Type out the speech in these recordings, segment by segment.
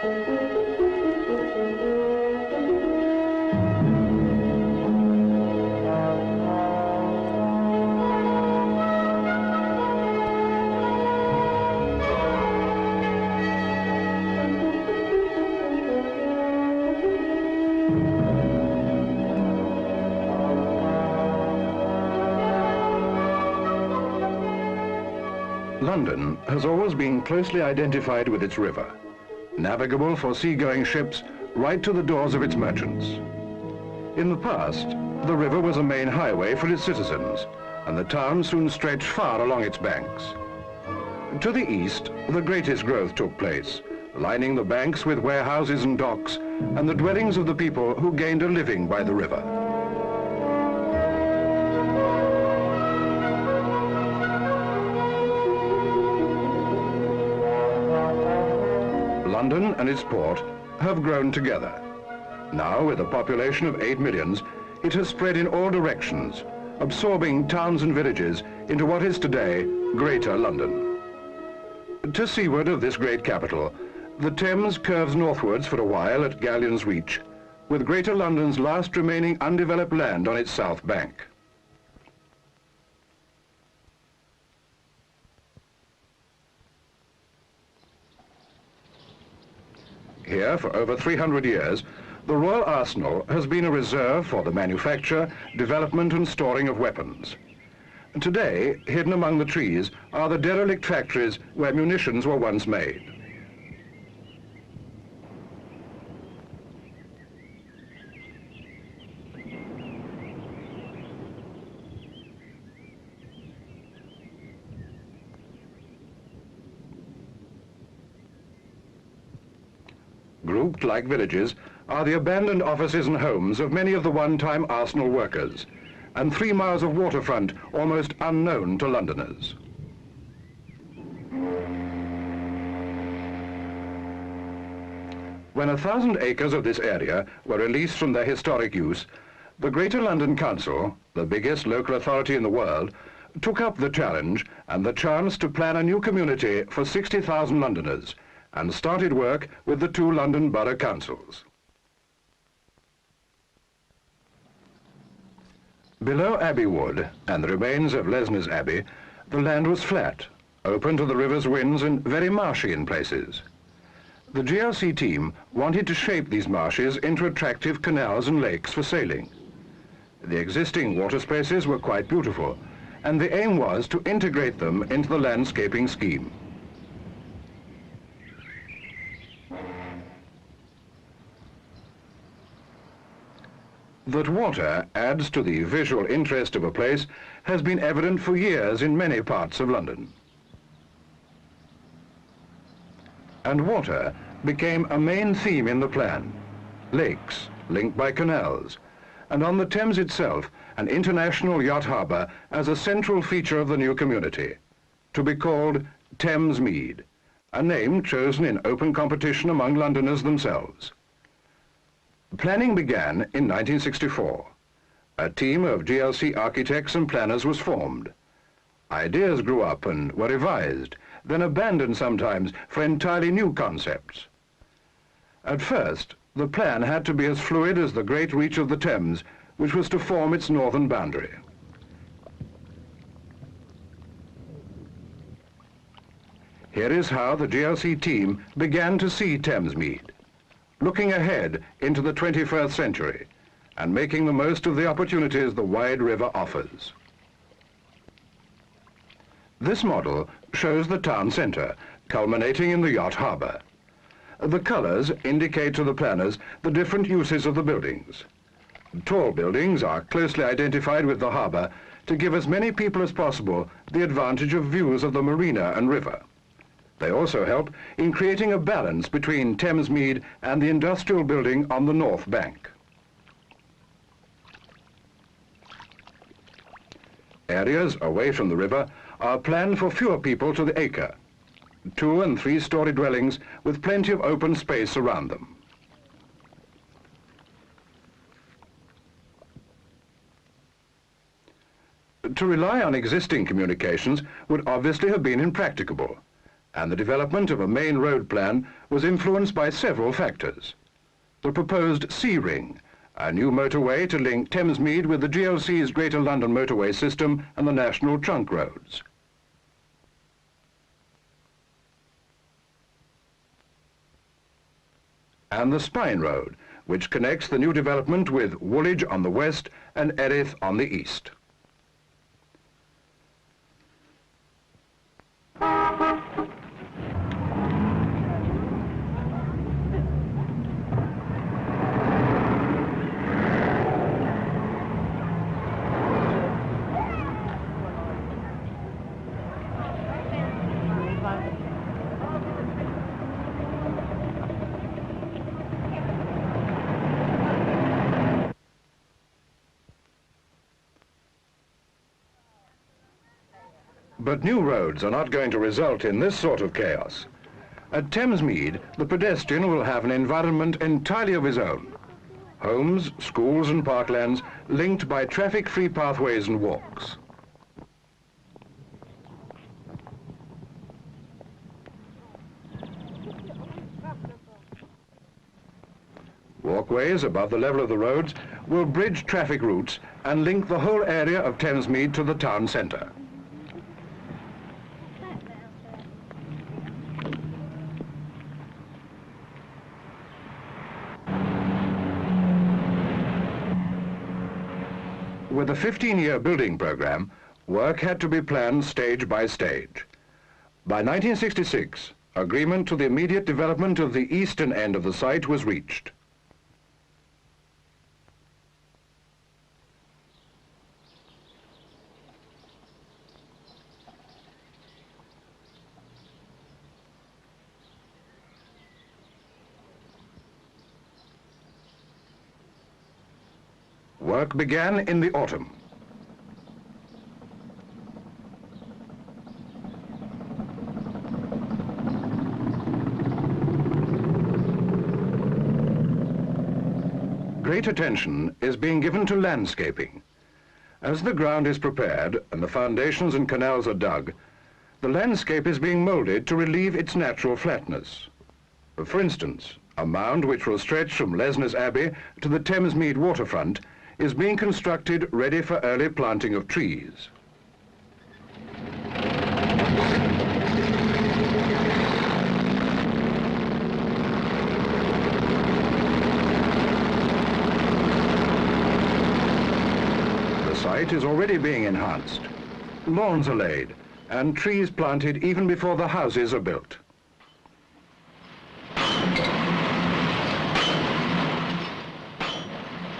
London has always been closely identified with its river, navigable for seagoing ships right to the doors of its merchants. In the past, the river was a main highway for its citizens, and the town soon stretched far along its banks. To the east, the greatest growth took place, lining the banks with warehouses and docks, and the dwellings of the people who gained a living by the river. London and its port have grown together. Now, with a population of 8 millions, it has spread in all directions, absorbing towns and villages into what is today Greater London. To seaward of this great capital, the Thames curves northwards for a while at Galleon's Reach, with Greater London's last remaining undeveloped land on its south bank. Here, for over 300 years, the Royal Arsenal has been a reserve for the manufacture, development and storing of weapons. Today, hidden among the trees, are the derelict factories where munitions were once made. Grouped like villages are the abandoned offices and homes of many of the one-time Arsenal workers, and 3 miles of waterfront almost unknown to Londoners. When 1,000 acres of this area were released from their historic use, the Greater London Council, the biggest local authority in the world, took up the challenge and the chance to plan a new community for 60,000 Londoners, and started work with the 2 London borough councils. Below Abbey Wood and the remains of Lesner's Abbey, the land was flat, open to the river's winds and very marshy in places. The GLC team wanted to shape these marshes into attractive canals and lakes for sailing. The existing water spaces were quite beautiful, and the aim was to integrate them into the landscaping scheme. That water adds to the visual interest of a place has been evident for years in many parts of London. And water became a main theme in the plan. Lakes, linked by canals, and on the Thames itself, an international yacht harbour as a central feature of the new community, to be called Thamesmead, a name chosen in open competition among Londoners themselves. Planning began in 1964. A team of GLC architects and planners was formed. Ideas grew up and were revised, then abandoned sometimes for entirely new concepts. At first, the plan had to be as fluid as the great reach of the Thames, which was to form its northern boundary. Here is how the GLC team began to see Thamesmead, looking ahead into the 21st century and making the most of the opportunities the wide river offers. This model shows the town centre, culminating in the yacht harbour. The colours indicate to the planners the different uses of the buildings. Tall buildings are closely identified with the harbour to give as many people as possible the advantage of views of the marina and river. They also help in creating a balance between Thamesmead and the industrial building on the north bank. Areas away from the river are planned for fewer people to the acre, 2- and 3-story dwellings with plenty of open space around them. To rely on existing communications would obviously have been impracticable, and the development of a main road plan was influenced by several factors. The proposed Sea Ring, a new motorway to link Thamesmead with the GLC's Greater London motorway system and the national trunk roads. And the Spine Road, which connects the new development with Woolwich on the west and Erith on the east. But new roads are not going to result in this sort of chaos. At Thamesmead, the pedestrian will have an environment entirely of his own. Homes, schools and parklands linked by traffic-free pathways and walks. Walkways above the level of the roads will bridge traffic routes and link the whole area of Thamesmead to the town centre. With a 15-year building programme, work had to be planned stage by stage. By 1966, agreement to the immediate development of the eastern end of the site was reached. Work began in the autumn. Great attention is being given to landscaping. As the ground is prepared and the foundations and canals are dug, the landscape is being moulded to relieve its natural flatness. For instance, a mound which will stretch from Lesners Abbey to the Thamesmead waterfront is being constructed ready for early planting of trees. The site is already being enhanced. Lawns are laid and trees planted even before the houses are built.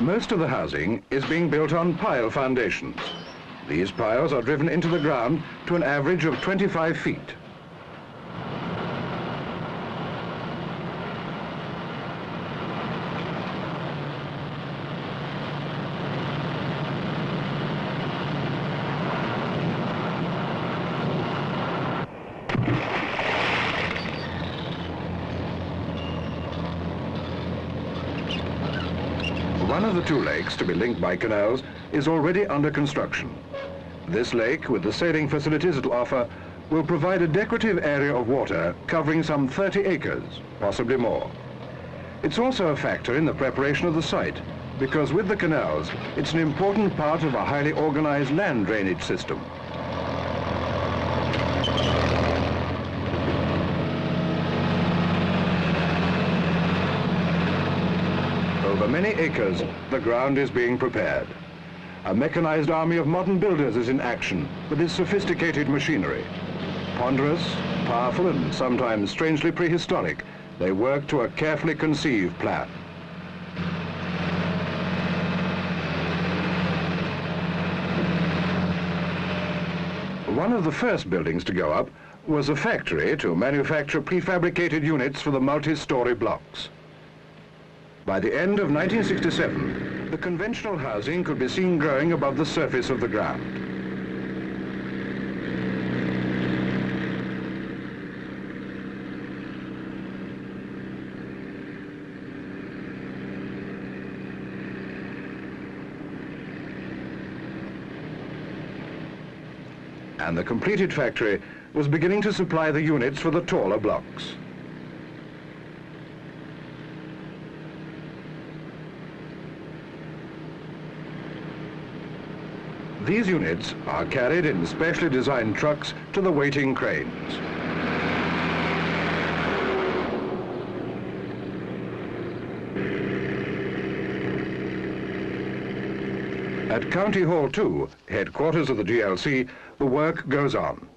Most of the housing is being built on pile foundations. These piles are driven into the ground to an average of 25 feet. One of the two lakes to be linked by canals is already under construction. This lake, with the sailing facilities it will offer, will provide a decorative area of water covering some 30 acres, possibly more. It's also a factor in the preparation of the site, because with the canals, it's an important part of a highly organized land drainage system. Over many acres, the ground is being prepared. A mechanized army of modern builders is in action with its sophisticated machinery. Ponderous, powerful, and sometimes strangely prehistoric, they work to a carefully conceived plan. One of the first buildings to go up was a factory to manufacture prefabricated units for the multi-story blocks. By the end of 1967, the conventional housing could be seen growing above the surface of the ground. And the completed factory was beginning to supply the units for the taller blocks. These units are carried in specially designed trucks to the waiting cranes. At County Hall 2, headquarters of the GLC, the work goes on.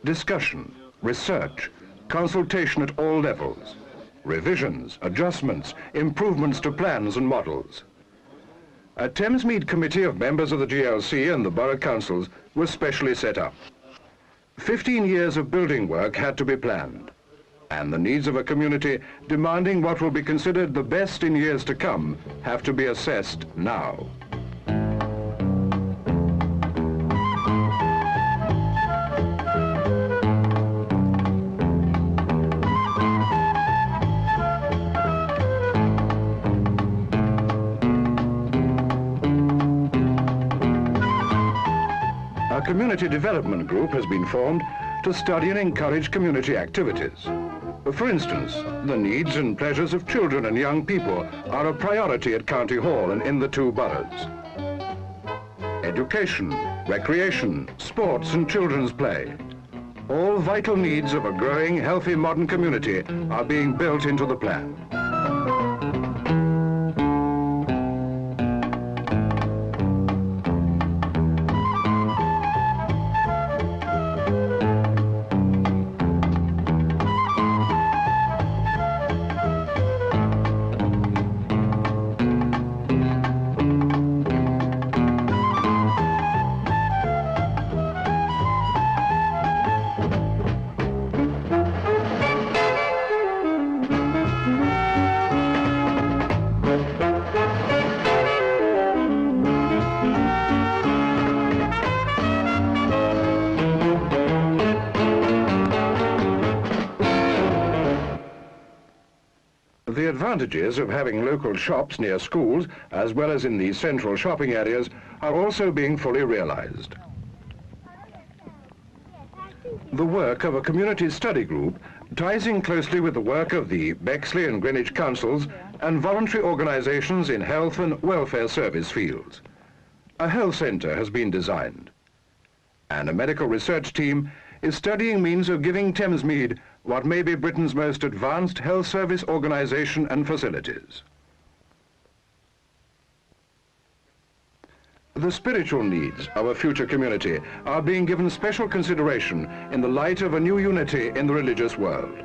Discussion, research, consultation at all levels, revisions, adjustments, improvements to plans and models. A Thamesmead committee of members of the GLC and the borough councils was specially set up. 15 years of building work had to be planned, and the needs of a community demanding what will be considered the best in years to come have to be assessed now. A community development group has been formed to study and encourage community activities. For instance, the needs and pleasures of children and young people are a priority at County Hall and in the two boroughs. Education, recreation, sports and children's play. All vital needs of a growing, healthy modern community are being built into the plan. The advantages of having local shops near schools, as well as in these central shopping areas, are also being fully realized. The work of a community study group ties in closely with the work of the Bexley and Greenwich councils and voluntary organizations in health and welfare service fields. A health centre has been designed, and a medical research team is studying means of giving Thamesmead what may be Britain's most advanced health service organisation and facilities. The spiritual needs of a future community are being given special consideration in the light of a new unity in the religious world.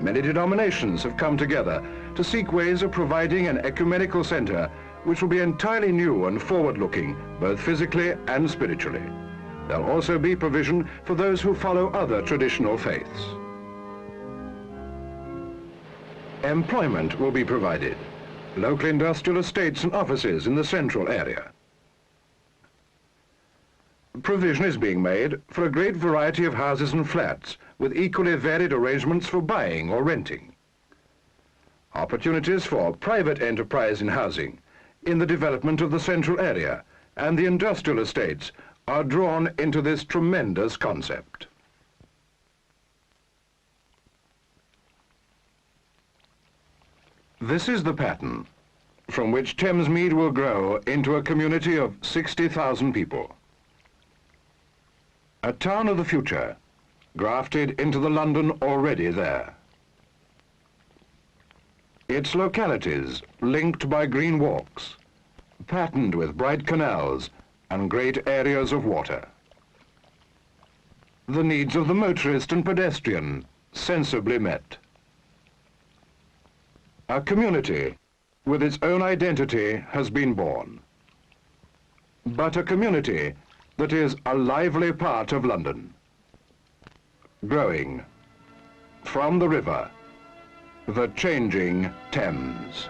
Many denominations have come together to seek ways of providing an ecumenical centre which will be entirely new and forward-looking, both physically and spiritually. There'll also be provision for those who follow other traditional faiths. Employment will be provided. Local industrial estates and offices in the central area. Provision is being made for a great variety of houses and flats with equally varied arrangements for buying or renting. Opportunities for private enterprise in housing, in the development of the central area and the industrial estates are drawn into this tremendous concept. This is the pattern from which Thamesmead will grow into a community of 60,000 people. A town of the future, grafted into the London already there. Its localities linked by green walks, patterned with bright canals and great areas of water. The needs of the motorist and pedestrian sensibly met. A community with its own identity has been born, but a community that is a lively part of London, growing from the river, the changing Thames.